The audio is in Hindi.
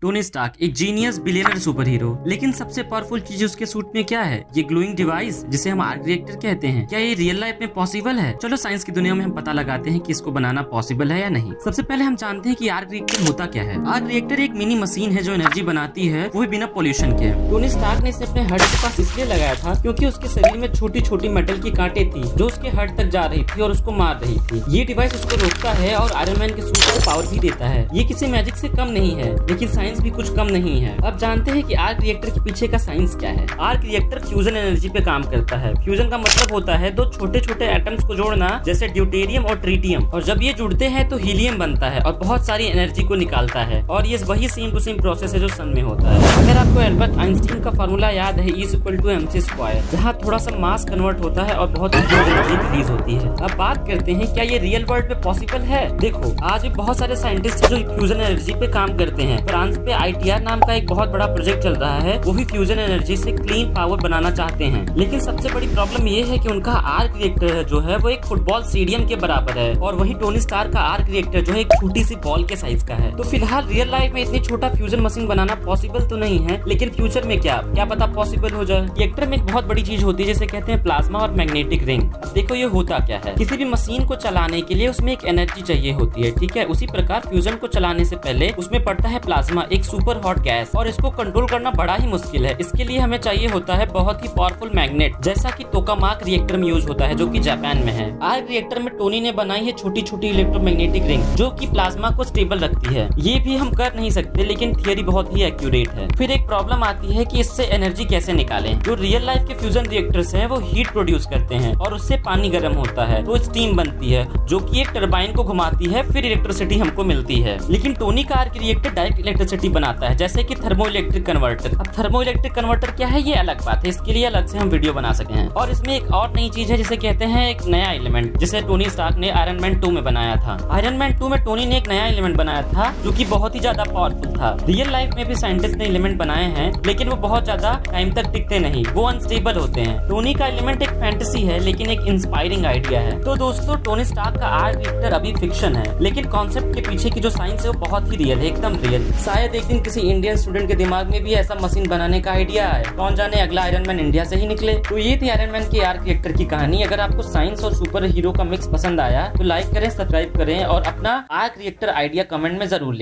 टोनी स्टार्क एक जीनियस बिलियनर सुपर हीरो, लेकिन सबसे पावरफुल चीज उसके सूट में क्या है? ये ग्लोइंग डिवाइस जिसे हम आर्क रिएक्टर कहते हैं। क्या ये रियल लाइफ में पॉसिबल है? चलो साइंस की दुनिया में हम पता लगाते हैं कि इसको बनाना पॉसिबल है या नहीं। सबसे पहले हम जानते हैं कि आर्क रिएक्टर होता क्या है। आर्क रिएक्टर एक मिनी मशीन है जो एनर्जी बनाती है, वो भी बिना पोल्यूशन के। टोनी स्टार्क ने इसे अपने हर्ट के पास इसलिए लगाया था क्योंकि उसके शरीर में छोटी छोटी मेटल की कांटे थी जो उसके हर्ट तक जा रही थी और उसको मार रही थी। ये डिवाइस उसको रोकता है और आयरन मैन के सूट को पावर भी देता है। ये किसी मैजिक से कम नहीं है, लेकिन साइंस भी कुछ कम नहीं है। अब जानते हैं कि आर्क रिएक्टर के पीछे का साइंस क्या है। आर्क रिएक्टर फ्यूजन एनर्जी पे काम करता है। फ्यूजन का मतलब होता है दो छोटे छोटे एटम्स को जोड़ना, जैसे ड्यूटेरियम और ट्रिटियम, और जब ये जुड़ते हैं तो हीलियम बनता है और बहुत सारी एनर्जी को निकालता है। और ये वही सेम टू सेम प्रोसेस है जो सन में होता है। अगर आपको एल्बर्ट आइंस्टीन का फार्मूला याद है, E=mc², जहाँ थोड़ा सा मास कन्वर्ट होता है और बहुत एनर्जी रिलीज होती है। अब बात करते हैं क्या ये रियल वर्ल्ड में पॉसिबल है। देखो, आज भी बहुत सारे साइंटिस्ट जो फ्यूजन एनर्जी पे काम करते हैं। फ्रांस पे ITER नाम का एक बहुत बड़ा प्रोजेक्ट चल रहा है, वो भी फ्यूजन एनर्जी से क्लीन पावर बनाना चाहते हैं। लेकिन सबसे बड़ी प्रॉब्लम ये है कि उनका आर्क रिएक्टर जो है वो एक फुटबॉल स्टेडियम के बराबर है, और वही टोनी स्टार्क का आर्क रिएक्टर जो है एक छोटी सी बॉल के साइज का है। तो फिलहाल रियल लाइफ में इतनी छोटा फ्यूजन मशीन बनाना पॉसिबल तो नहीं है, लेकिन फ्यूचर में क्या पता पॉसिबल हो जाए। रिएक्टर में एक बहुत बड़ी चीज होती है जिसे कहते हैं प्लाज्मा और मैग्नेटिक रिंग। अब देखो ये होता क्या है। किसी भी मशीन को चलाने के लिए उसमें एक एनर्जी चाहिए होती है, ठीक है। उसी प्रकार फ्यूजन को चलाने से पहले उसमें पड़ता है प्लाज्मा, एक सुपर हॉट गैस, और इसको कंट्रोल करना बड़ा ही मुश्किल है। इसके लिए हमें चाहिए होता है बहुत ही पावरफुल मैग्नेट, जैसा कि टोकामाक रिएक्टर में यूज होता है जो कि जापान में है। आर्क रिएक्टर में टोनी ने बनाई है छोटी छोटी इलेक्ट्रोमैग्नेटिक रिंग जो कि प्लाज्मा को स्टेबल रखती है। ये भी हम कर नहीं सकते, लेकिन थियरी बहुत ही एक्यूरेट है। फिर एक प्रॉब्लम आती है कि इससे एनर्जी कैसे निकालें। जो रियल लाइफ के फ्यूजन रिएक्टर्स हैं वो हीट प्रोड्यूस करते हैं और उससे पानी गर्म होता है तो स्टीम बनती है जो कि एक टरबाइन को घुमाती है, फिर इलेक्ट्रिसिटी हमको मिलती है। लेकिन टोनी का आर्क रिएक्टर डायरेक्ट इलेक्ट्रिसिटी बनाता है, जैसे कि थर्मोइलेक्ट्रिक कन्वर्टर। अब थर्मोइलेक्ट्रिक कन्वर्टर क्या है ये अलग बात है, इसके लिए अलग से हम वीडियो बना सकते हैं। और इसमें एक और नई चीज है जिसे कहते हैं एक नया एलिमेंट, जिसे टोनी स्टार्क ने आयरन मैन 2 में बनाया था। आयरन मैन 2 में टोनी ने एक नया एलिमेंट बनाया था जो कि बहुत ही ज्यादा पावरफुल था। रियल लाइफ में भी साइंटिस्ट ने एलिमेंट बनाए हैं, लेकिन वो बहुत ज्यादा टाइम तक टिकते नहीं, वो अनस्टेबल होते हैं। टोनी का एलिमेंट एक फैंटेसी है, लेकिन एक इंस्पायरिंग आइडिया है। तो दोस्तों, टोनी स्टार्क का आर्क रिएक्टर अभी फिक्शन है, लेकिन कॉन्सेप्ट के पीछे की जो साइंस है वो बहुत ही रियल है, एकदम रियल। शायद एक दिन किसी इंडियन स्टूडेंट के दिमाग में भी ऐसा मशीन बनाने का आइडिया आए। कौन जाने अगला आयरन मैन इंडिया से ही निकले। तो ये थी आयरन मैन के आर्क रिएक्टर की कहानी। अगर आपको साइंस और सुपर हीरो का मिक्स पसंद आया तो लाइक करें, सब्सक्राइब करें और अपना आर्क रिएक्टर आइडिया कमेंट में जरूर लिखें।